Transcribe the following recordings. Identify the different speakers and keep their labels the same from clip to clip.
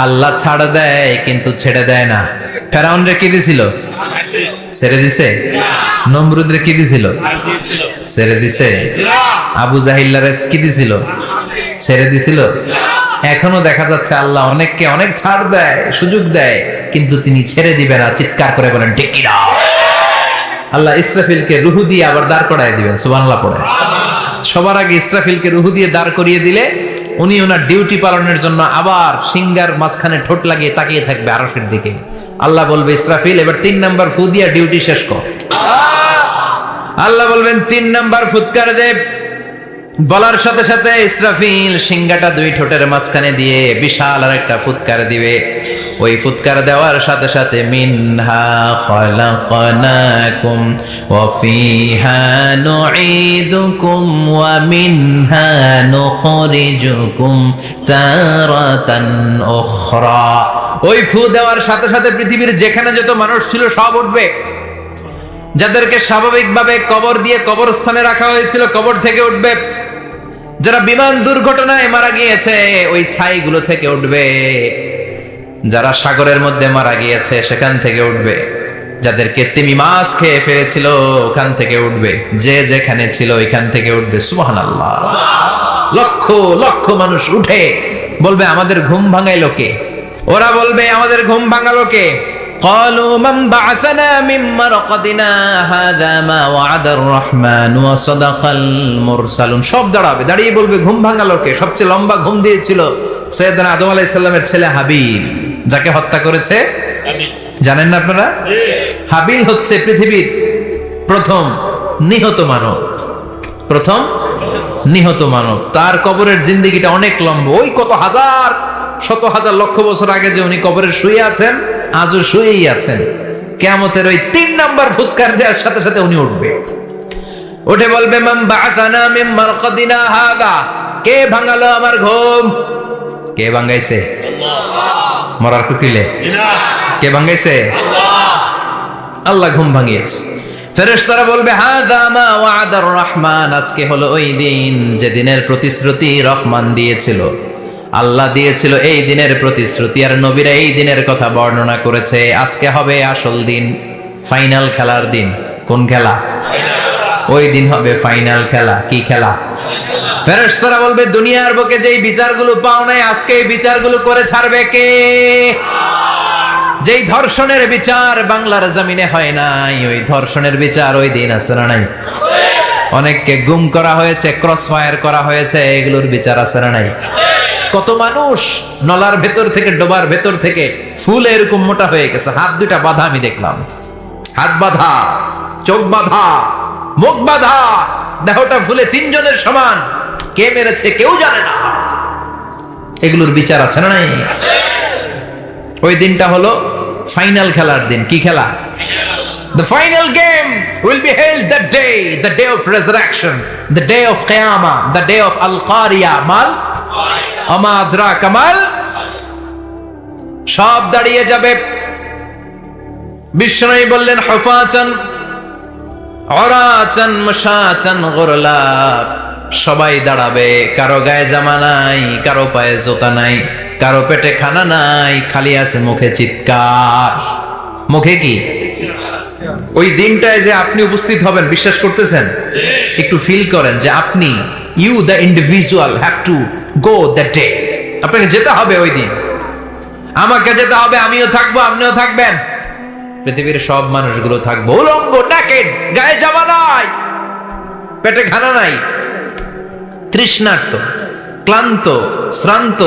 Speaker 1: আল্লাহ ছাড় দেয় কিন্তু ছেড়ে দেয় না। ফেরাউন রে কি দিছিল? ছেড়ে দিছে। নমরুদ রে কি দিছিল? ছেড়ে দিছে। আবু জাহিল্লারে কি দিছিল? ছেড়ে দিছিল। এখনো দেখা যাচ্ছে আল্লাহ অনেককে অনেক ছাড় দেয়, সুযোগ দেয়, কিন্তু তিনি ছেড়ে দিবে না। চিৎকার করে বলেন ঠিক কিনা? আল্লাহ ইসরাফিলকে রুহু দিয়ে আবার দাঁড় করায় দিবেন। সুবহানাল্লাহ পড়ে। সবার আগে ইসরাফিলকে রুহু দিয়ে দাঁড় করিয়ে দিলে উনি ওনার ডিউটি পালনের জন্য আবার সিংহার মাঝখানে ঠোঁট লাগিয়ে তাকিয়ে থাকবে আরশের দিকে। আল্লাহ বলবে, ইসরাফিল এবার 3 নাম্বার ফু দিয়া ডিউটি শেষ কর। আল্লাহ বলবেন 3 নাম্বার ফুৎকার দে। বলার সাথে সাথে ইসরাফিল সিংহাটা 2 ঠোঁটের মাঝখানে দিয়ে বিশাল আর একটা ফুৎকার দিবে। ওই ফুৎকার দেওয়ার সাথে সাথে মিনহা খলাকনাকুম ওয়া ফিহা নুঈদুকুম ওয়া মিনহা নুখরিজুকুম তারাতান উখরা। ওই ফু দেওয়ার সাথে সাথে পৃথিবীর যেখানে যত মানুষ ছিল সব উঠবে। যাদেরকে স্বাভাবিকভাবে কবর দিয়ে কবরস্থানে রাখা হয়েছিল কবর থেকে উঠবে। যারা বিমান দুর্ঘটনায় মারা গিয়েছে ওই ছাইগুলো থেকে উঠবে। যারা সাগরের মধ্যে মারা গিয়েছে সেখান থেকে উঠবে। যাদেরকে তিমি মাছ খেয়ে ফেলেছিল ওখান থেকে উঠবে। যে যেখানে ছিল ওইখান থেকে উঠবে। সুবহানাল্লাহ। লক্ষ লক্ষ মানুষ উঠে বলবে আমাদের ঘুম ভাঙাইলো কে? ওরা বলবে আমাদের ঘুম ভাঙালো কে? قالوا من بعثنا من مرقدنا هذا ما وعد الرحمن وصدق المرسلون। সব দাঁড়াবে, দাঁড়িয়ে বলবে ঘুম ভাঙালো কে? সবচেয়ে লম্বা ঘুম দিয়েছিল সাইয়েদনা আদম আলাইহিস সালামের ছেলে হাবিল, যাকে হত্যা করেছে জানেন না আপনারা? হাবিল হচ্ছে পৃথিবীর প্রথম নিহত মানব। প্রথম নিহত মানব। তার কবরের জিন্দেগিটা অনেক লম্বা। ওই কত হাজার শত হাজার লক্ষ বছর আগে যে উনি কবরে শুয়ে আছেন, আজও শুয়েই আছেন। কিয়ামতের ওই 3 নাম্বার ফুৎকার দেওয়ার সাথে সাথে উনি উঠবে। উঠে বলবে মান বা'আসানা মিন মারকাদিনা হাদা। কে ভাঙালো আমার ঘুম? কে ভাঙাইছে? আল্লাহ। মরার কুকিলে কে ভাঙাইছে? আল্লাহ। আল্লাহ ঘুম ভাঙিয়েছে। ফেরেশতারা বলবে হাদা মা ওয়াদার রহমান। আজকে হলো ওই দিন যে দিনের প্রতিশ্রুতি রহমান দিয়েছিল, আল্লাহ দিয়েছিল। এই দিনের প্রতিশ্রুতি আর নবীরা এই দিনের কথা বর্ণনা করেছে। আজকে হবে আসল দিন, ফাইনাল খেলার দিন। কোন খেলা? ওই দিন হবে ফাইনাল খেলা। কি খেলা? ফেরেশতারা বলবে দুনিয়ার বুকে যেই বিচারগুলো পাও নাই আজকে এই বিচারগুলো করে ছাড়বে কে? যেই ধর্ষণের বিচার বাংলার জমিনে হয় নাই ওই ধর্ষণের বিচার ওই দিন আছে না নাই? অনেককে গুম করা হয়েছে, ক্রস ফায়ার করা হয়েছে, এগুলোর বিচার আছে না নাই? কত মানুষ নলার ভেতর থেকে ডোবার ভেতর থেকে ফুলে এরকম মোটা হয়ে গেছে। হাত 2টা বাঁধা আমি দেখলাম। হাত বাঁধা, চোখ বাঁধা, মুখ বাঁধা, দেহটা ফুলে 3 জনের সমান। কে মেরেছে কেউ জানে না। এগুলোর বিচার আছে না নাই? ওই দিনটা হলো ফাইনাল খেলার দিন। কি খেলা? The final game will be held that day, the day of resurrection, the day of Qiyamah, the day of Al-Qariya, mal আমা আদরা কামাল। সব দাঁড়িয়ে যাবে। বিষ্ণু বললেন হুফাতান উরাতান মুশাতান গুরলা। সবাই দাঁড়াবে। কারো গায়ে জামা নাই, কারো পায়ে জুতা নাই, কারো পেটে খানা নাই, খালি আছে মুখে চিৎকার। মুখে কি? ওই দিনটায় যে আপনি উপস্থিত হবেন বিশ্বাস করতেছেন? একটু ফিল করেন যে আপনি, you the individual have to go that day. আপনাকে যেতে হবে ওই দিন। আমাকে যেতে হবে, আমিও থাকবো, আপনিও থাকবেন। পৃথিবীর সব মানুষগুলো থাকবো উলঙ্গ, নাকেড, গায়ে জামা নাই, পেটে খানা নাই, তৃষ্ণার্ত, ক্লান্ত, শ্রান্ত,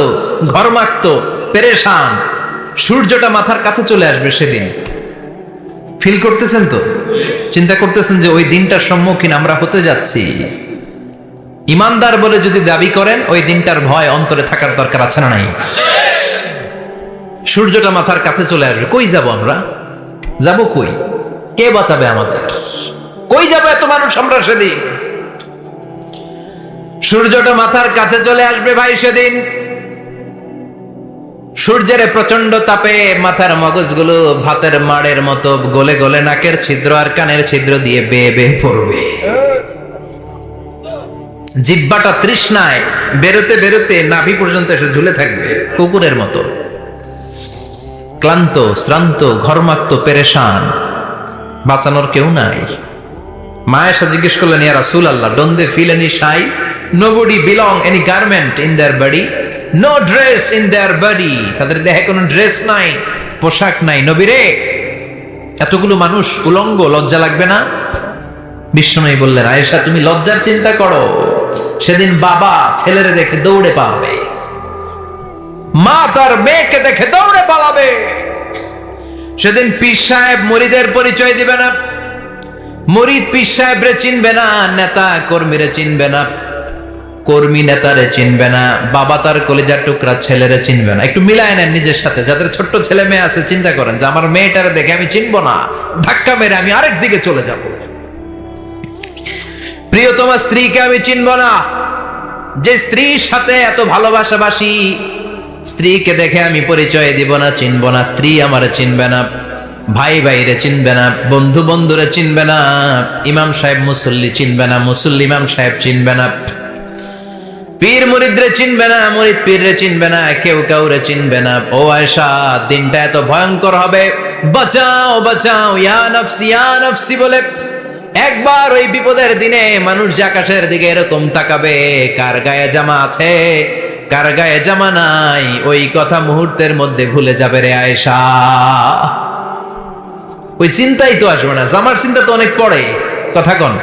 Speaker 1: ঘর্মাক্ত, পেরেশান। সূর্যটা মাথার কাছে চলে আসবে সেদিন। ফিল করতেছেন তো? চিন্তা করতেছেন যে ওই দিনটার সম্মুখীন আমরা হতে যাচ্ছি। ইমানদার বলে যদি দাবি করেন ওই দিনটার ভয় অন্তরে থাকার দরকার আছে না নাই? সূর্যটা মাথার কাছে চলে আসবে। কই যাব আমরা? যাব কই? কে বাঁচাবে আমাদের? কই যাব এত মানুষ আমরা সেদিন? সূর্যটা মাথার কাছে চলে আসবে ভাই সেদিন। সূর্যের প্রচন্ড তাপে মাথার মগজগুলো ভাতের মাড়ের মতো গলে গলে নাকের ছিদ্র আর কানের ছিদ্র দিয়ে বেয়ে বেয়ে পড়বে। জিহ্বাটা তৃষ্ণায় বেরোতে বেরোতে নাভি পর্যন্ত এসে ঝুলে থাকবে কুকুরের মতো। ক্লান্ত শ্রান্ত ঘর্মাক্ত পেরেশান, বাঁচানোর কেউ নাই। মা আয়েশা জিজ্ঞেস করলেন, ইয়া রাসূলুল্লাহ, don't they feel any shy? Nobody belong any garment in their body, no dress in their body. তাদের দেহে কোনো ড্রেস নাই, পোশাক নাই। নবী রে, এতগুলো মানুষ উলঙ্গ, লজ্জা লাগবে না? বিশ্বনবী বললেন, আয়েশা তুমি লজ্জার চিন্তা করো, সেদিন বাবা ছেলেরে দেখে দৌড়ে পালাবে, মা তার মেয়েকে দেখে দৌড়ে পালাবে। সেদিন পীর সাহেব মুরিদের পরিচয় দিবে না, মুরিদ পীর সাহেবরে চিনবে না, নেতা কর্মীরে চিনবে না, কর্মী নেতারে চিনবে না, বাবা তার কলিজার টুকরা ছেলেরে চিনবে না। একটু মিলায় নেন নিজের সাথে। যাদের ছোট্ট ছেলে মেয়ে আছে, চিন্তা করেন যে আমার মেয়েটারে দেখে আমি চিনবো না, ধাক্কা মেরে আমি আরেক দিকে চলে যাব। প্রিয়তমা স্ত্রীকে আমি চিনবো না, যে স্ত্রীর সাথে এত ভালোবাসাবাসি, স্ত্রীকে দেখে আমি পরিচয় দিব না, চিনবো না। স্ত্রী আমারে চিনবে না, ভাই ভাইরে চিনবে না, বন্ধু বন্ধুরে চিনবে না, ইমাম সাহেব মুসল্লি চিনবে না, মুসল্লি ইমাম সাহেব চিনবে না, পীর মুরিদরে চিনবে না, মুরিদ পীররে চিনবে না, কেউ কাউরে চিনবে না। ও আয়েশা, দিনটা এত ভয়ঙ্কর হবে, বাঁচাও বাঁচাও, ইয়া নাফসি বলে একবার ওই বিপদের দিনে মানুষ যে আকাশের দিকে এরকম তাকাবে, কার গায়ে জামা আছে কার গায়ে জামা নাই, ওই কথা মুহূর্তের মধ্যে ভুলে যাবে রে আয়েশা। ওই চিন্তাই তো আসবে না, জামার চিন্তা তো অনেক পরে। কথা কন।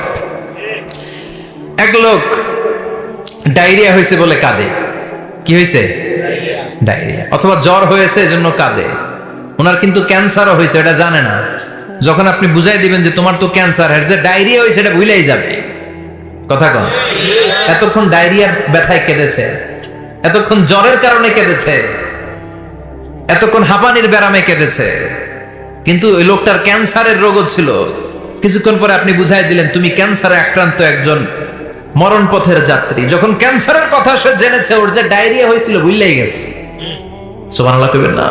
Speaker 1: এক লোক ডায়রিয়া হয়েছে বলে কাঁদে। কি হয়েছে? ডায়রিয়া। অথবা জ্বর হয়েছে এজন্য কাঁদে। ওনার কিন্তু ক্যান্সারও হয়েছে, এটা জানে না। যখন আপনি বুঝাই দিবেন যে তোমার তো ক্যান্সার, যে ডায়রিয়া হয়েছে এটা ভুলেই যাবে। কথা কন। এতক্ষণ ডায়রিয়ার ব্যথায় কেঁদেছে, এতক্ষণ জ্বরের কারণে কেঁদেছে, এতক্ষণ হাঁপানির ব্যারামে কেঁদেছে, কিন্তু ওই লোকটার ক্যান্সারের রোগও ছিল। কিছুক্ষণ পরে আপনি বুঝাই দিলেন তুমি ক্যান্সারে আক্রান্ত একজন মরণ পথের যাত্রী। যখন ক্যান্সারের কথা সে জেনেছে, ওর যে ডায়রিয়া হয়েছিল ভুলেই গেছে। সুবহানাল্লাহ কইবেন না?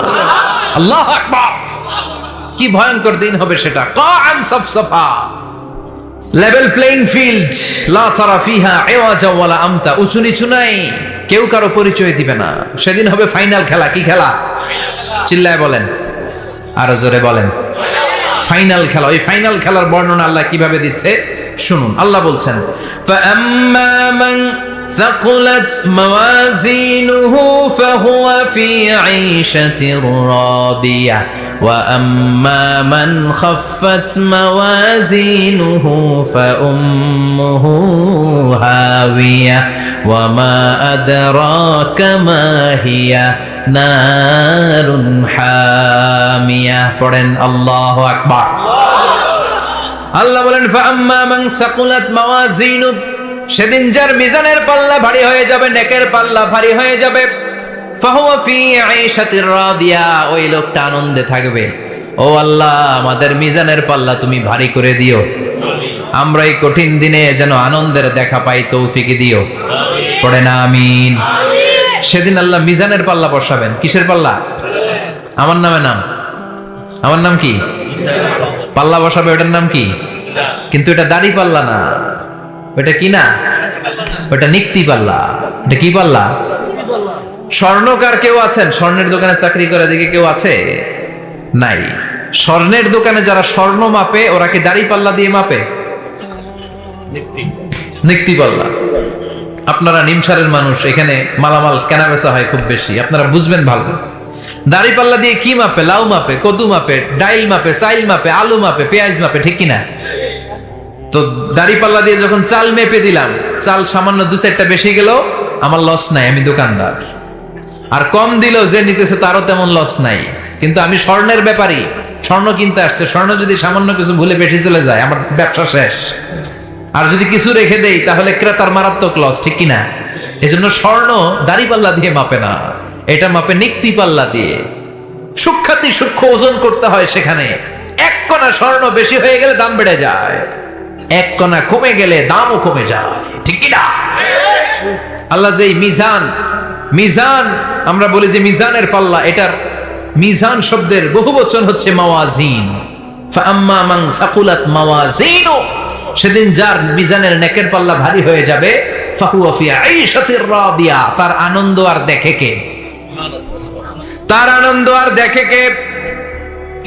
Speaker 1: আল্লাহু আকবার। কি ভয়ঙ্কর দিন হবে সেটা। কাআন সাফসাফা, লেভেল প্লেইং ফিল্ড, লা তারা ফিহা ইওয়াজা ওয়ালা আমতা, উঁচু নিচু নাই, কেউ কারো পরিচয় দিবে না। সেদিন হবে ফাইনাল খেলা। কি খেলা? চিল্লায় বলেন, আরো জোরে বলেন, ফাইনাল খেলা। ওই ফাইনাল খেলার বর্ণনা আল্লাহ কিভাবে দিচ্ছে শুনুন। আল্লাহ বলছেন, ফাআম্মা মান ثقلت موازينه فهو في عيشة راضية وأما من خفت موازينه فأمه هاوية وما أدراك ما هي نار حامية. পড়েন আল্লাহু আকবার। আল্লাহ বলেন, ফাআম্মা মান সাকুলাত মাওয়াজিনু, সেদিন যার মিজানের পাল্লা ভারী হয়ে যাবে, নেকের পাল্লা ভারী হয়ে যাবে, ফাহুয়া ফি আইশাতির রাদিয়া, ওই লোকটা আনন্দে থাকবে। ও আল্লাহ, আমাদের মিজানের পাল্লা তুমি ভারী করে দিও, আমরা এই কঠিন দিনে যেন আনন্দের দেখা পাই, তৌফিক দিও। পড়ে না আমিন। সেদিন আল্লাহ মিজানের পাল্লা বসাবেন। কিসের পাল্লা? আমার নামে নাম, আমার নাম কি? পাল্লা বসাবে, ওটার নাম কি? কিন্তু এটা দাড়ি পাল্লা না, ওটা কি না, ওটা নিক্তি পাল্লা। এটা কি পাল্লা? স্বর্ণকার কেউ আছেন? স্বর্ণের দোকানে চাকরি করে দেখে কেউ আছে? নাই। স্বর্ণের দোকানে যারা স্বর্ণ মাপে, ওরা কি দাড়ি পাল্লা দিয়ে মাপে? নিক্তি পাল্লা। আপনারা নিমসারের মানুষ, এখানে মালামাল কেনা বেচা হয় খুব বেশি, আপনারা বুঝবেন ভালো। দাড়ি পাল্লা দিয়ে কি মাপে? লাউ মাপে, কদু মাপে, ডাইল মাপে, চাইল মাপে, আলু মাপে, পেঁয়াজ মাপে, ঠিক কিনা? তো দাড়ি পাল্লা দিয়ে যখন চাল মেপে দিলাম, চাল সামান্য দু চারটা বেশি গেল, আমার লস নাই, আমি দোকানদার। আর কম দিল যে নিতেছে, তারও তেমন লস নাই। কিন্তু আমি স্বর্ণের ব্যাপারী, স্বর্ণ কিনতে আসছে, স্বর্ণ যদি সামান্য কিছু ভুলে বেশি চলে যায়, আমার ব্যবসা শেষ। আর যদি কিছু রেখে দেই, তাহলে ক্রেতার মারাত্মক লস, ঠিক কিনা? এজন্য স্বর্ণ দাড়ি পাল্লা দিয়ে মাপে না, এটা মাপে নিক্তি পাল্লা দিয়ে। সূক্ষ্মাতি সূক্ষ্ম ওজন করতে হয় সেখানে। এক কণা স্বর্ণ বেশি হয়ে গেলে দাম বেড়ে যায়, এক কণা কমে গেলে দামও কমে যায়, ঠিক কিনা? আল্লাহ যে মিজান, মিজান আমরা বলি যে মিজানের পাল্লা, এটার মিজান শব্দের বহু বচন হচ্ছে মাওয়াজিন। ফাআম্মা মান সাকুলাত মাওয়াজিনু, সেদিন যার মিজানের নেকের পাল্লা ভারী হয়ে যাবে, ফাহুয়া ফি আইশাতির রাদিয়া, তার আনন্দ আর দেখে কে? তার আনন্দ আর দেখে কে?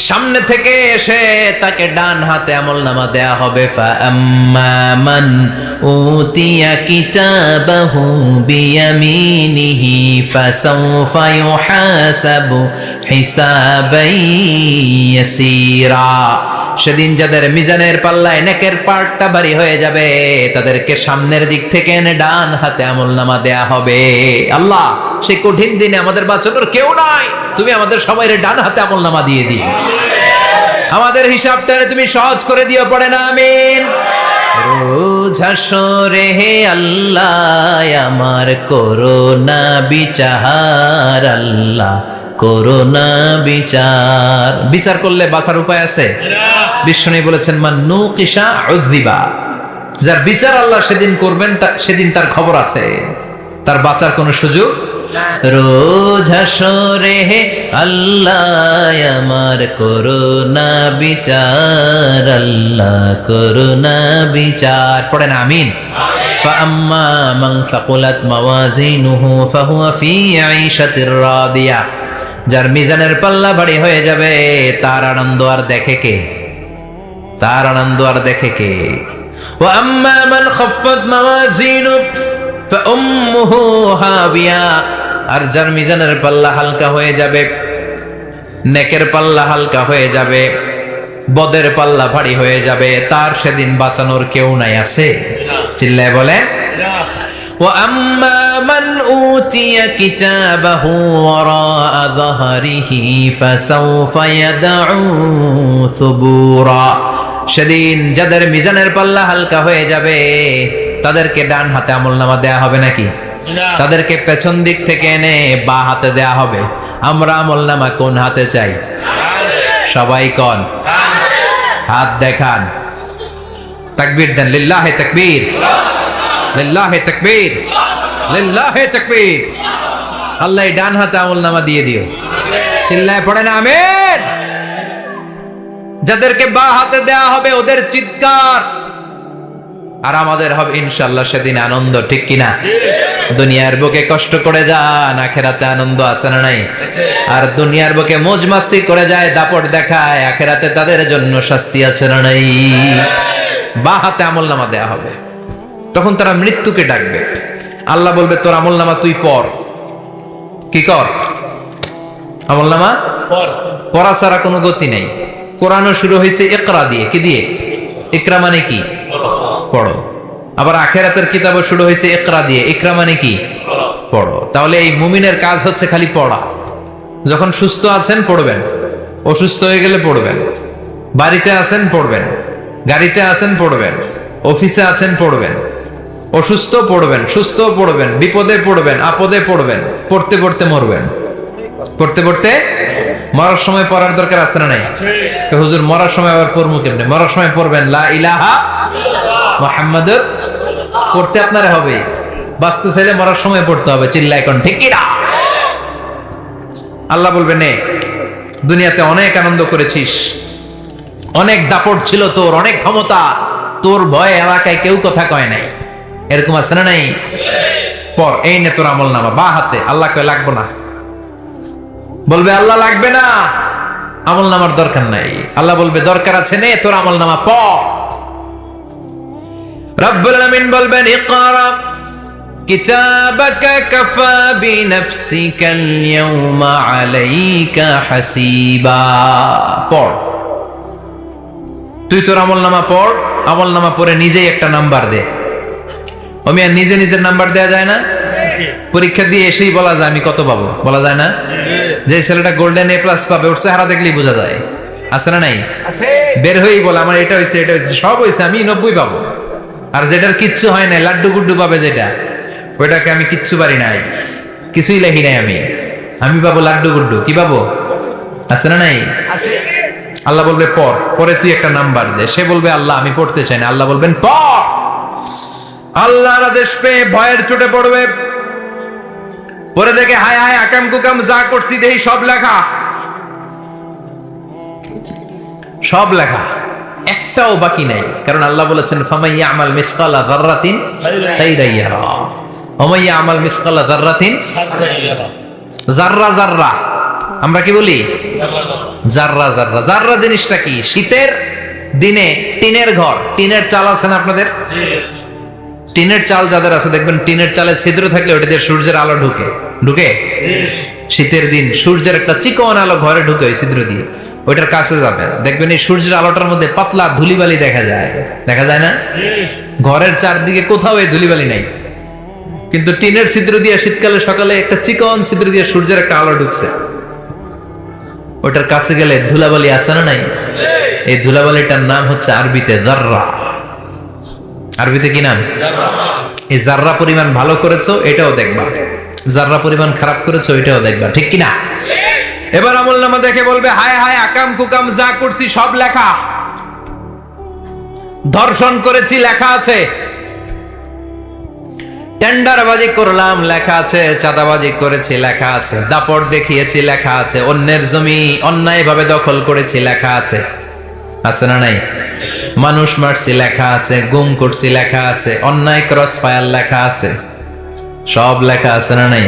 Speaker 1: সামনে থেকে এসে তাকে ডান হাতে আমলনামা দেয়া হবে। ফাআম্মা মান উতিয়া কিতাবাহু বিয়ামিনিহি ফাসাউফা ইউহাসাবু হিসাবান ইয়াসীরা। সেদিন যাদের মিজানের পাল্লায় নেকের পার্টটা ভারী হয়ে যাবে, তাদেরকে সামনের দিক থেকে এনে ডান হাতে আমলনামা দেয়া হবে। আল্লাহ, সেই কঠিন দিনে আমাদের বাঁচানোর কেউ নাই, তুমি আমাদের সবাইরে ডান হাতে আমলনামা দিয়ে দিও, আমাদের হিসাবটারে তুমি সহজ করে দিও, পড়ে না আমিন। রোজ হাসরে হে আল্লাহ আমার করোনা বিচার, আল্লাহ করোনা বিচার। বিচার করলে বাঁচার উপায় আছে? বিষ্ণু বলেছেন মান নুকিশা উযিবা, যার বিচার আল্লাহ সেদিন করবেন সেদিন তার খবর আছে, তার বাঁচার কোনো সুযোগ। রোজ হাসরে হে আল্লাহ আমার করোনা বিচার, আল্লাহ করোনা বিচার, পড়েন আমিন। ফাআম্মা মান সাকুলাত মাওয়াজিনুহু ফাহুয়া ফি আইশাতির রাদিয়া, যার মিজানের পাল্লা ভারী হয়ে যাবে তার আনন্দ আর দেখে কে? তার আনন্দ আর দেখে কে? ওয়া আম্মা মান খাফফাত মাওয়াজিনুহু ফাউম্মুহু হাবিয়া, আর যার মিজানের পাল্লা হালকা হয়ে যাবে, নেকের পাল্লা হালকা হয়ে যাবে, বদের পাল্লা ভারী হয়ে যাবে, তার সেদিন বাঁচানোর কেউ নাই। আছে? চিল্লায় বলে। وَأَمَّا مَنْ أُوتِيَ كِتَابَهُ وَرَاءَ ظَهْرِهِ فَسَوْفَ يَدْعُو ثُبُورًا, সেদিন যাদের মিজানের পাল্লা হালকা হয়ে যাবে তাদেরকে ডান হাতে আমলনামা দেয়া হবে নাকি? তাদেরকে পেছন দিক থেকে এনে বা হাতে দেয়া হবে। আমরা আমলনামা কোন হাতে চাই? সবাই কোন হাত দেখান, তাকবীর দেন, লিল্লাহি তাকবীর, লিল্লাহি তাকবীর, লিল্লাহি তাকবীর। আল্লাহ ডান হাতে আমলনামা দিয়ে দিও, চিল্লায় পড়েন আমিন। যাদেরকে বা হাতে দেয়া হবে ওদের চিৎকার, আর আমাদের হবে ইনশাআল্লাহ সেদিন আনন্দ, ঠিক কিনা? দুনিয়ার বুকে কষ্ট করে যান, আখেরাতে আনন্দ আছে না নাই? আর দুনিয়ার বুকে মौज মাস্তি করে যায়, দাপট দেখায়, আখেরাতে তাদের জন্য শাস্তি আছে না নাই? বা হাতে আমলনামা দেয়া হবে। তখন তারা মৃত্যুকে ডাকবে, আল্লাহ বলবে তোর আমলনামা তুই পড়। কি কর? আমলনামা পড়া ছাড়া কোনো গতি নেই। কোরআনও শুরু হয়েছে ইকরা দিয়ে। কি দিয়ে? ইকরা মানে কি? পড়ো। আবার আখেরাতের কিতাবও শুরু হয়েছে ইকরা দিয়ে। ইকরা মানে কি? পড়ো। তাহলে এই মুমিনের কাজ হচ্ছে খালি পড়া। যখন সুস্থ আছেন পড়বেন, অসুস্থ হয়ে গেলে পড়বেন, বাড়িতে আছেন পড়বেন, গাড়িতে আছেন পড়বেন, অফিসে আছেন পড়বেন, অসুস্থ পড়বেন, সুস্থ পড়বেন, বিপদে পড়বেন, আপদে পড়বেন, পড়তে পড়তে মরবেন। পড়তে পড়তে মরার সময় পড়ার দরকার আছে না নাই? হুজুর মরার সময় আবার পড়বো কেমনে? মরার সময় পড়বেন লা ইলাহা মুহাম্মাদুর, পড়তে আপনারে হবে। বাঁচতে চাইলে মরার সময় পড়তে হবে, চিল্লায় কোন ঠিক কিনা? আল্লাহ বলবে নে, দুনিয়াতে অনেক আনন্দ করেছিস, অনেক দাপট ছিল তোর, অনেক ক্ষমতা, তোর ভয়ে এলাকায় কেউ কথা কয় নাই, এরকম আছে না নাই? পর এই নে তোর আমলনামা বা হাতে। আল্লাহ কয় লাগবে না, বলবে আল্লাহ লাগবে না, আমলনামার দরকার নাই। আল্লাহ বলবে দরকার আছে, নে তোর আমলনামা পড়। রব্বুল আলামিন বলবেন ইকরা কিতাবাকা কাফা বিনাফসিকাল ইয়াওমা আলাইকা হাসিবা, পড়, তুই তোর আমলনামা পড়। আমলনামা পড়ে নিজেই একটা নাম্বার দে। আমি আর নিজে নিজের নাম্বার দেয়া যায় না? পরীক্ষা দিয়ে এসেই বলা যায় আমি কত পাবো, বলা যায় না? যে ছেলেটা গোল্ডেন A+ পাবে ওর চেহারা দেখলেই বোঝা যায়, আছে না নাই? বের হয়েই বলে আমার এটা হয়েছে, এটা হয়েছে, সব হয়েছে, আমি 90 পাবো। আর যেটার কিচ্ছু হয় নাই, লাড্ডু গুড্ডু পাবে যেটা, ওইটাকে আমি কিচ্ছু পারি নাই, কিছুই লেখি নাই, আমি পাবো লাড্ডু গুড্ডু। কি পাবো? আছে না নাই? আল্লাহ বলবে পড়, পরে তুই একটা নাম্বার দে। সে বলবে আল্লাহ আমি পড়তে চাই না। আল্লাহ বলবেন পড়। আল্লাহর আদেশ পেয়ে ভয়ের চোটে পড়বে, পরে দেখে হায় হায় আকাম কুকাম যা করছি দেই সব লেখা, সব লেখা, একটাও বাকি নাই। কারণ আল্লাহ বলেছেন ফামাই ইয়ামাল মিসকালা যাররাতিন খাইরান ইয়ারা ওয়া মান ইয়ামাল মিসকালা যাররাতিন শাররান ইয়ারা। যাররা যাররা আমরা কি বলি? জাররা। জাররা জাররা জিনিসটা কি? শীতের দিনে টিনের ঘর, টিনের চাল আছে না আপনাদের? টিনের চাল যাদের আছে দেখবেন টিনের চালে ছিদ্র থাকলে ওটা দিয়ে সূর্যের আলো ঢুকে ঢুকে শীতের দিন সূর্যের একটা চিকন আলো ঘরে ঢুকে ওই ছিদ্র দিয়ে, ওইটার কাছে যাবে দেখবেন এই সূর্যের আলোটার মধ্যে পাতলা ধুলিবালি দেখা যায় না? ঘরের চারদিকে কোথাও এই ধুলিবালি নাই, কিন্তু টিনের ছিদ্র দিয়ে শীতকালে সকালে একটা চিকন ছিদ্র দিয়ে সূর্যের একটা আলো ঢুকছে, ওটার কাছে গেলে ধুলাবালি আসে না নাই? এই ধুলাবালিটার নাম হচ্ছে আরবিতে জাররা। আরবিতে কি নাম? এই জাররা পরিমাণ ভালো করেছো এটাও দেখবা, জাররা পরিমাণ খারাপ করেছো এটাও দেখবা, ঠিক কিনা? এবার আমলনামা দেখে বলবে হায় হায় আকাম কুকাম যা করছি সব লেখা, ধর্ষণ করেছি লেখা আছে, টেন্ডারবাজি করলাম লেখা আছে, চাঁদাবাজি করেছি লেখা আছে, দাপট দেখিয়েছি লেখা আছে, অন্যের জমি অন্যায়ভাবে দখল করেছি লেখা আছে, আছে না নাই? মানুষ মারছি লেখা আছে, গুম করছি লেখা আছে, অন্যায় ক্রস ফায়ার লেখা আছে, সব লেখা আছে না নাই?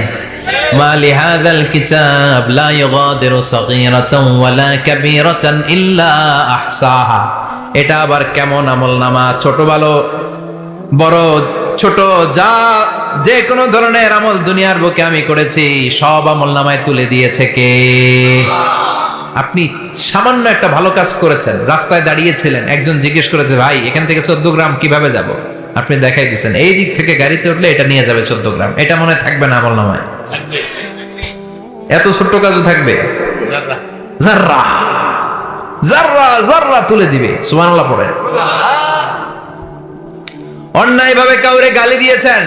Speaker 1: মালি হাযাল কিতাব লা ইউগাদিরু সাগীরাতান ওয়ালা কাবীরাতান ইল্লা আহসাহা। এটা আবার কেমন আমলনামা? ছোট ভালো বড় ছোট যা যে কোনো ধরনের আমল দুনিয়ার বুকে আমি করেছি সব আমলনামায় তুলে দিয়েছে কে? আপনি সামান্য একটা ভালো কাজ করেছেন, রাস্তায় দাঁড়িয়েছিলেন, একজন জিজ্ঞেস করেছে ভাই এখান থেকে 14 গ্রাম কিভাবে যাব, আপনি দেখাই দিচ্ছেন এই দিক থেকে গাড়িতে উঠলে এটা নিয়ে যাবে 14 গ্রাম, এটা মনে থাকবে না আমলনামায়? এত ছোট্ট কাজও থাকবে? জাররা জাররা জাররা তুলে দিবে। সুবহানাল্লাহ পড়ে। অন্যায় ভাবে কাউরে গালি দিয়েছেন,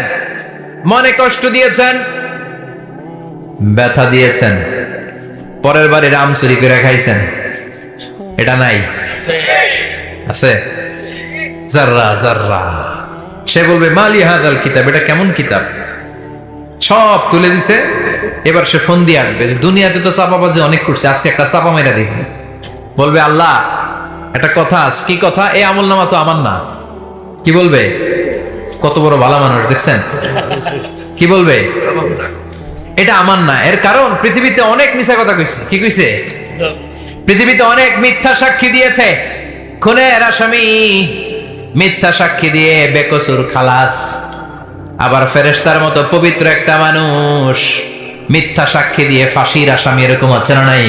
Speaker 1: মনে কষ্ট দিয়েছেন, ব্যথা দিয়েছেন, পরের বারে রাম চুরি করে খাইছেন, এটা নাই? আছে? জাররা জাররা। সে বলবে মালি হাযাল কিতাব, এটা কেমন কিতাব? সব তুলে দিছে। এবার সে ফোন দিয়ে আসবে যে দুনিয়াতে তো চাপাবাজি অনেক করছে, আজকে একটা চাপা মেরা দেখি। বলবে আল্লাহ একটা কথা আছে। কি কথা? এই আমলনামা তো আমার না। কি বলবে? কত বড় ভালো মানুষ দেখছেন? কি বলবে? এটা আমার না। এর কারণ পৃথিবীতে অনেক মিথ্যা কথা কইছে। কি কইছে? পৃথিবীতে অনেক মিথ্যা সাক্ষী দিয়েছে, খুনের আসামি মিথ্যা সাক্ষী দিয়ে বেকসুর খালাস। আবার ফেরেশতার মতো পবিত্র একটা মানুষ মিথ্যা সাক্ষী দিয়ে ফাঁসির আসামি, এরকম আছে না নাই?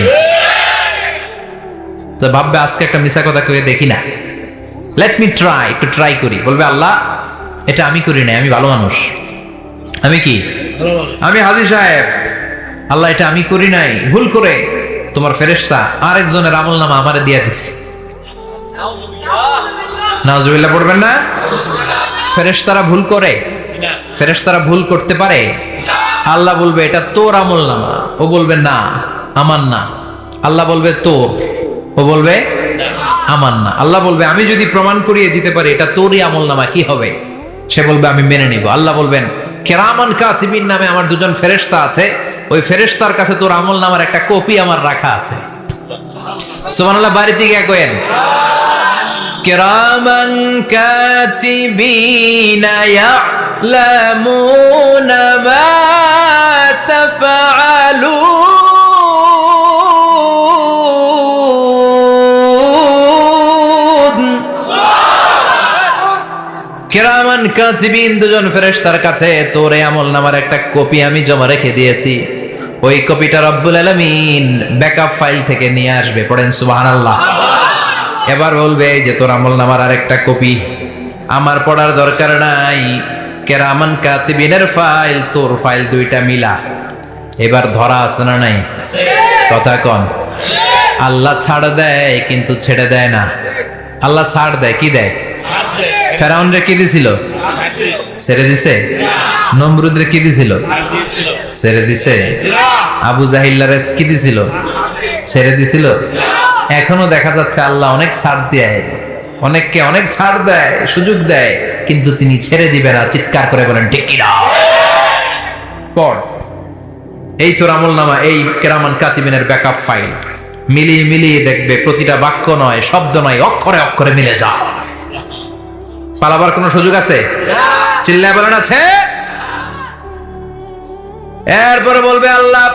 Speaker 1: তো ভাববে আজকে একটা মিথ্যা কথা কয়ে দেখি না, লেট মি ট্রাই, একটু ট্রাই করি। বলবে আল্লাহ এটা আমি করি নাই, আমি ভালো মানুষ, আমি কি, আমি হাজী সাহেব, আল্লাহ এটা আমি করি নাই, ভুল করে তোমার ফেরেশতা আরেকজনের আমলনামা আমারে দিয়া দিছে। নাউজুবিল্লাহ পড়বেন না? ফেরেশতারা ভুল করে? ফেরেশতারা ভুল করতে পারে? আল্লাহ বলবে এটা তোর আমলনামা, ও বলবে না আমার না। আল্লাহ বলবে তোর, ও বলবে আমার না। আল্লাহ বলবে আমি যদি প্রমাণ করিয়ে দিতে পারি এটা তোরই আমলনামা, কি হবে? সে বলবে আমি মেনে নিব। আল্লাহ বলবেন কিরামান কাতিবিন নামে আমার দুজন ফেরেশতা আছে, ওই ফেরেশতার কাছে তোর আমলনামার একটা কপি আমার রাখা আছে। সুবহানাল্লাহ। বাড়িতে গিয়ে কইেন কিরামান কাতিবিনা ইয়ালামুনা মা তাফআলুন। কিরামান কাতিবিন দুজন ফেরেশতার কাছে তোর এই আমলনামার একটা কপি আমি জমা রেখে দিয়েছি। ওই কপিটা রব্বুল আলামিন ব্যাকআপ ফাইল থেকে নিয়ে আসবে। পড়েন সুবহানাল্লাহ। এবার বলবে যে তোর আমলনামার আরেকটা কপি আমার পড়ার দরকার নাই, কিরামান কাতিবিনের ফাইল তোর ফাইল দুইটা মিলা। এবার ধরা আছে না নাই? কথা কন। আল্লাহ ছাড় দেয় কিন্তু ছেড়ে দেয় না। আল্লাহ ছাড় দেয়, কি দেয়? ফেরাউনরে কি দিছিল? ছেড়ে দিছে। নমরুদরে কি দিছিল? ছেড়ে দিছে। আবু জাহিল্লারে কি দিছিল? ছেড়ে দিছিল। এখনো দেখা যাচ্ছে আল্লাহ অনেক ছাড় দেয়, অনেককে অনেক ছাড় দেয়, সুযোগ দেয়, কিন্তু তিনি ছেড়ে দিবে না। চিৎকার করে বলেন ঠিক কিনা? পড় এই তোর আমলনামা, এই কিরামান কাতিবিনের ব্যাকআপ ফাইল মিলিয়ে মিলিয়ে দেখবে প্রতিটা বাক্য নয়, শব্দ নয়, অক্ষরে অক্ষরে মিলে যা। পালাবার কোনো সুযোগ আছে? চিল্লায় বলেন আছে। এরপরে বলবে আল্লাহ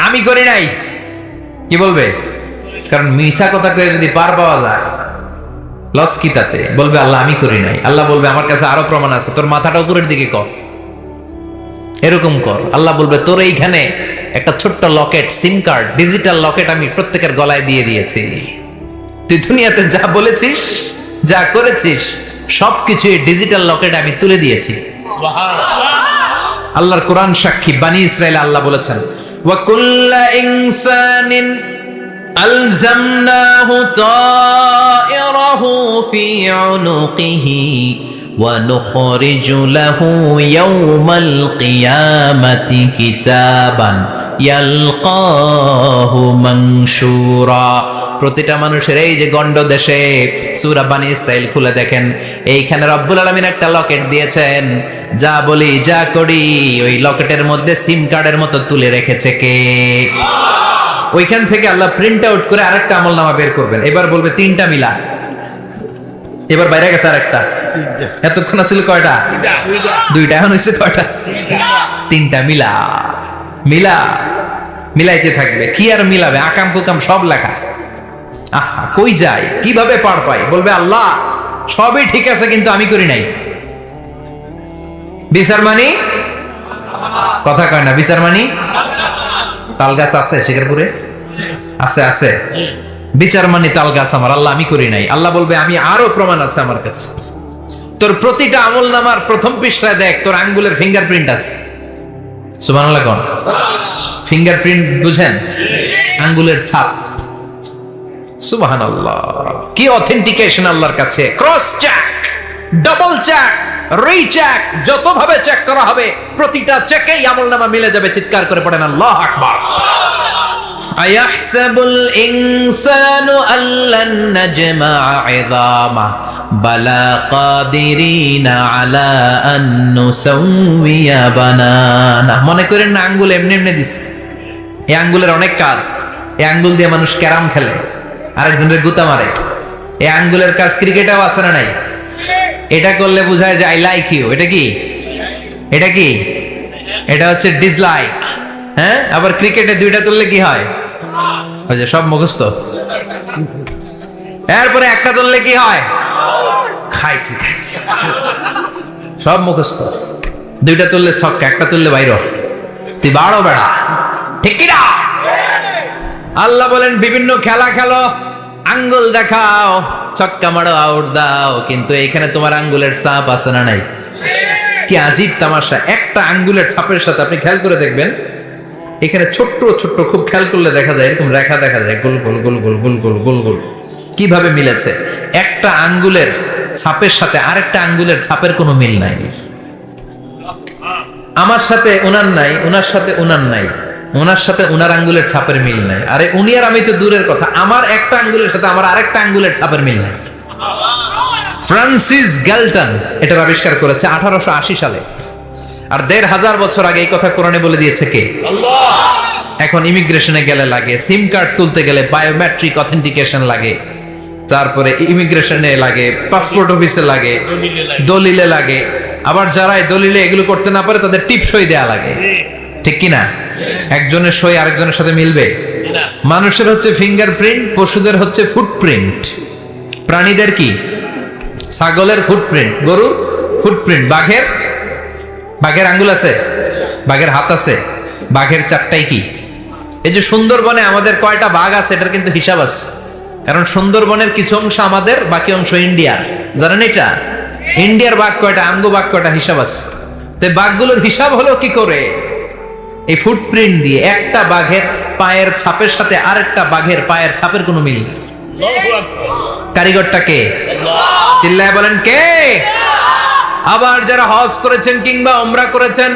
Speaker 1: আমি করি নাই, কি বলবে? কারণ মিছা কথা করে যদি পার পাওয়া যায়, লস কি তাতে? বলবে আল্লাহ আমি করি নাই। আল্লাহ বলবে আমার কাছে আরো প্রমাণ আছে, তোর মাথাটা উপরের দিকে কর, এরকম কর। আল্লাহ বলবে তোর এইখানে একটা ছোট্ট লকেট, সিম কার্ড, ডিজিটাল লকেট আমি প্রত্যেকের গলায় দিয়ে দিয়েছি। তুই দুনিয়াতে যা বলেছিস, যা করেছিস, সবকিছু এই ডিজিটাল লকেট আমি তুলে দিয়েছি। আল্লাহর কোরআন সাক্ষী। বানি ইসরাইল আল্লাহ বলেছেন ওয়া কুল্লা ইনসানিন আলজামনাহু তায়রাহু ফি উনুকিহি ওয়া নুখরিজু লাহু ইয়াওমাল কিয়ামাতি কিতাবান ইয়ালকাহু মানশুরা। প্রতিটা মানুষের এই যে গন্ড দেশে সূরা বানি ইসরাইল খুলে দেখেন, এইখানে রব্বুল আলামিন একটা লকেট দিয়েছেন। যা বলি যা করি ওই লকেটের মধ্যে সিম কার্ডের মতো তুলে রেখেছে কে? ওইখান থেকে আল্লাহ প্রিন্ট আউট করে আরেকটা আমলনামা বের করবেন। এবার বলবে তিনটা মিলা, এবার বাইরে গেছে আরেকটা। এতক্ষণ ছিল কয়টা? দুইটা। এখন হয়েছে কয়টা? তিনটা। মিলা মিলা মিলাইতে থাকবে। কি আর মিলাবে? আকাম কুকাম সব লেখা। আহা, কই যায়, কিভাবে পার পাই? বলবে আল্লাহ সবই ঠিক আছে কিন্তু আমি করি নাই। বিচার মানি কথা কয় না। বিচার মানি তাল গাছ আছে শেখরপুরে? আছে আছে। বিচার মানি তাল গাছ আমার। আল্লাহ আমি করি নাই। আল্লাহ বলবে আমি আরো প্রমাণ আছে আমার কাছে। তোর প্রতিটা আমল নামার প্রথম পৃষ্ঠায় দেখ তোর আঙ্গুলের ফিঙ্গারপ্রিন্ট আছে। সুবহানাল্লাহ কোন? ফিঙ্গারপ্রিন্ট বুঝেন? আঙ্গুলের ছাপ। সুবহানাল্লাহ, কি অথেন্টিকেশন আল্লাহর কাছে। Cross check, double check, recheck, যতভাবে চেক করা হবে প্রতিটা চেকেই আমলনামা মিলে যাবে। চিৎকার করে পড়েন আল্লাহু আকবার। আয়াহসাবুল ইনসানু আল্লান নাজমা'a 'ইযামা বালা কাদিরিনা আলা আন নুসাউইয়া বানানা। মনে করেন না আঙ্গুল এমনি এমনি দিছে। এই আঙ্গুলের অনেক কাজ। এই আঙ্গুল দিয়ে মানুষ ক্যারাম খেলে, আরেকজনের গুতা মারে। এই আঙ্গুলের কাজ ক্রিকেটেও আছে না নাই? এটা করলে বোঝায় যে আই লাইক ইউ। এটা কি? এটা কি? এটা হচ্ছে ডিসলাইক। হ্যাঁ, আবার ক্রিকেটে দুইটা তুললে কি হয়? ওই যে সব মুখস্থ। এরপরে একটা তুললে কি হয়? খাইছি খাইছি, সব মুখস্থ। দুইটা তুললে ছক্কা, একটা তুললে বাইরে। তুই বাড়ো বেড়া, ঠিক কি না? আল্লাহ বলেন বিভিন্ন খেলা খেলো, আঙ্গুল দেখাও, ছক্কা মারো, আউট দাও, কিন্তু এখানে তোমার আঙ্গুলের ছাপ আছে না নাই? কি আজীব তামাশা। একটা আঙ্গুলের ছাপের সাথে আপনি খেয়াল করে দেখবেন, এখানে ছোট্ট ছোট্ট, খুব খেয়াল করলে দেখা যায় এরকম রেখা দেখা যায়, গোল গোল গোল গোল গোল গোল গোল গোল। কিভাবে মিলেছে? একটা আঙ্গুলের ছাপের সাথে আরেকটা আঙ্গুলের ছাপের কোনো মিল নাই। আমার সাথে ওনার নাই, ওনার সাথে ওনার নাই, ওনার সাথে ওনার আঙ্গুলের ছাপের মিল নাই। আরে উনি আর আমি তো দূরের কথা, আমার একটা আঙ্গুলের সাথে আমার আরেকটা আঙ্গুলের ছাপের মিল নাই। ফ্রান্সিস গ্যালটন এটার আবিষ্কার করেছে 1880 সালে। আর 1500 বছর আগে এই কথা কোরআনে বলে দিয়েছে কে? আল্লাহ। এখন ইমিগ্রেশনে গেলে লাগে, সিম কার্ড তুলতে গেলে বায়োমেট্রিক অথেন্টিকেশন লাগে, তারপরে ইমিগ্রেশনে লাগে, পাসপোর্ট অফিসে লাগে, দলিলে লাগে। আবার যারা দলিলে এগুলো করতে না পারে তাদের টিপ সই দেয়া লাগে, ঠিক কি না? একজনের সই আরেকজনের সাথে মিলবে? মানুষের হচ্ছে ফিঙ্গারপ্রিন্ট, পশুদের হচ্ছে ফুটপ্রিন্ট। প্রাণীদের কি? ছাগলের ফুটপ্রিন্ট, গরুর ফুটপ্রিন্ট, বাঘের আঙ্গুল আছে, বাঘের হাত আছে, বাঘের চারটাই কি? এই যে সুন্দরবনে আমাদের কয়টা বাঘ আছে এটার কিন্তু হিসাব আছে। কারণ সুন্দরবনের কিছু অংশ আমাদের, বাকি অংশ ইন্ডিয়ার। জানেন এটা? ইন্ডিয়ার বাঘ কয়টা, আমগো বাঘ কয়টা, হিসাব আছে। তো বাঘগুলোর হিসাব হলো কি করে? এই ফুটপ্রিন্ট দিয়ে। একটা বাঘের পায়ের ছাপের সাথে আরেকটা বাঘের পায়ের ছাপের কোনো মিল নেই। কারিগরটা কে? চিল্লায় বলেন কে? আবার যারা হজ করেছেন কিংবা উমরা করেছেন,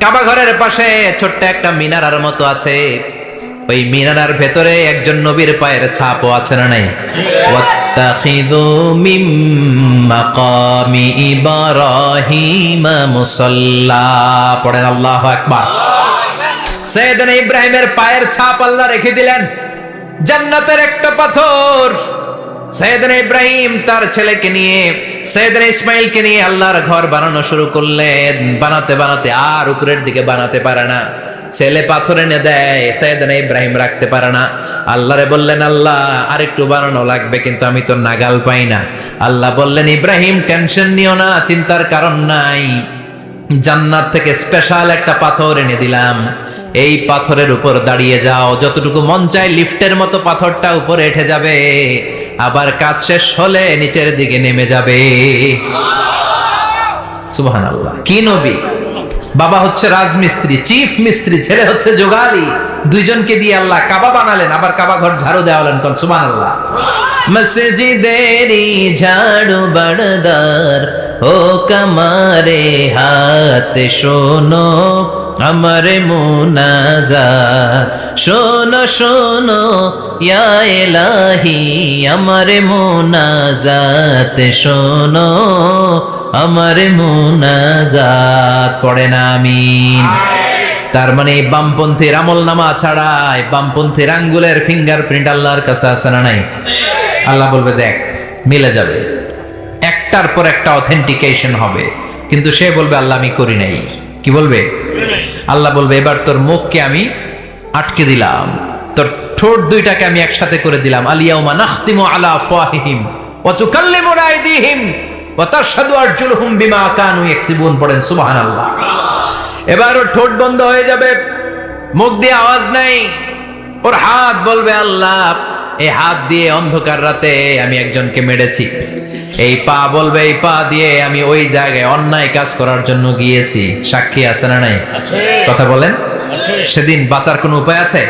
Speaker 1: কাবা ঘরের পাশে ছোট্ট একটা মিনারার মতো আছে। ওই মিনারার ভেতরে একজন নবীর পায়ের ছাপও আছে না নাই? ওয়াত্তাখিযু মিম মাকামি ইব্রাহিম মুসাল্লা। পড়েন আল্লাহু আকবার। সাইয়েদনা ইব্রাহিমের পায়ের ছাপ আল্লাহ রেখে দিলেন জান্নাতের একটা পাথর। সাইয়েদনা ইব্রাহিম তার ছেলেকে নিয়ে, সাইয়েদনা ইসমাইলকে নিয়ে আল্লাহর ঘর বানানো শুরু করলেন। বানাতে বানাতে আর উপরের দিকে বানাতে পারে না। ছেলে পাথর এনে দেয়, সাইয়েদনা ইব্রাহিম রাখতে পারে না। আল্লাহরে বললেন, আল্লাহ আরেকটু বানানো লাগবে, কিন্তু আমি তো নাগাল পাই না। আল্লাহ বললেন, ইব্রাহিম টেনশন নিও না, চিন্তার কারণ নাই, জান্নাত থেকে স্পেশাল একটা পাথর এনে দিলাম, এই পাথরের উপর দাঁড়িয়ে যাও, যতটুকু মন চায় লিফটের মতো পাথরটা উপরে উঠে যাবে, আবার কাজ শেষ হলে নিচের দিকে নেমে যাবে। সুবহানাল্লাহ। কি নবী! বাবা হচ্ছে রাজমিস্ত্রি, চিফ মিস্ত্রি, ছেলে হচ্ছে যোগালী, দুইজনকে দিয়ে আল্লাহ কাবা বানালেন, আবার কাবা ঘর ঝাড়ু দেওয়ালেন। কোন সুবহানাল্লাহ। মসজিদেরি ঝাড়ু বরদার ও কমারে হাত, শোনো আমার মুনাজাত, শোনো শোনো ইয়া ইলাহি আমার মুনাজাত, শোনো আমার মুনাজাত। পড়েন আমিন। তার মানে বামপন্থীর আমল নামা ছাড়াই বামপন্থীর আঙ্গুলের ফিঙ্গারপ্রিন্ট আল্লাহর কাছে আছে না নাই? আল্লাহ বলবে দেখ মিলে যাবে, একটার পর একটা অথেন্টিকেশন হবে, কিন্তু সে বলবে আল্লাহ আমি করি নাই। কি বলবে? আল্লাহ বলবে এবার তোর মুখকে আমি আটকে দিলাম, তোর ঠোঁট দুইটাকে আমি একসাথে করে দিলাম। আলিয়াউমা নাখতিমু আলা আফওয়াহিহিম ওয়া তুকাল্লিমুনা আইদিহিম ওয়া তাশহাদু আরজুলুহুম বিমা কানু ইয়াকসিবুন। পড়েন সুবহানাল্লাহ। এবার ওর ঠোঁট বন্ধ হয়ে যাবে, মুখ দিয়ে আওয়াজ নাই, ওর হাত বলবে আল্লাহ এই হাত দিয়ে অন্ধকার রাতে আমি একজনকে মেরেছি, এই পা বলবে এই পা দিয়ে আমি ওই জায়গায় অন্যায় কাজ করার জন্য গিয়েছি। সাক্ষী আছে না নাই? কথা বলেন। সেদিন বাঁচার কোনো উপায় আছে?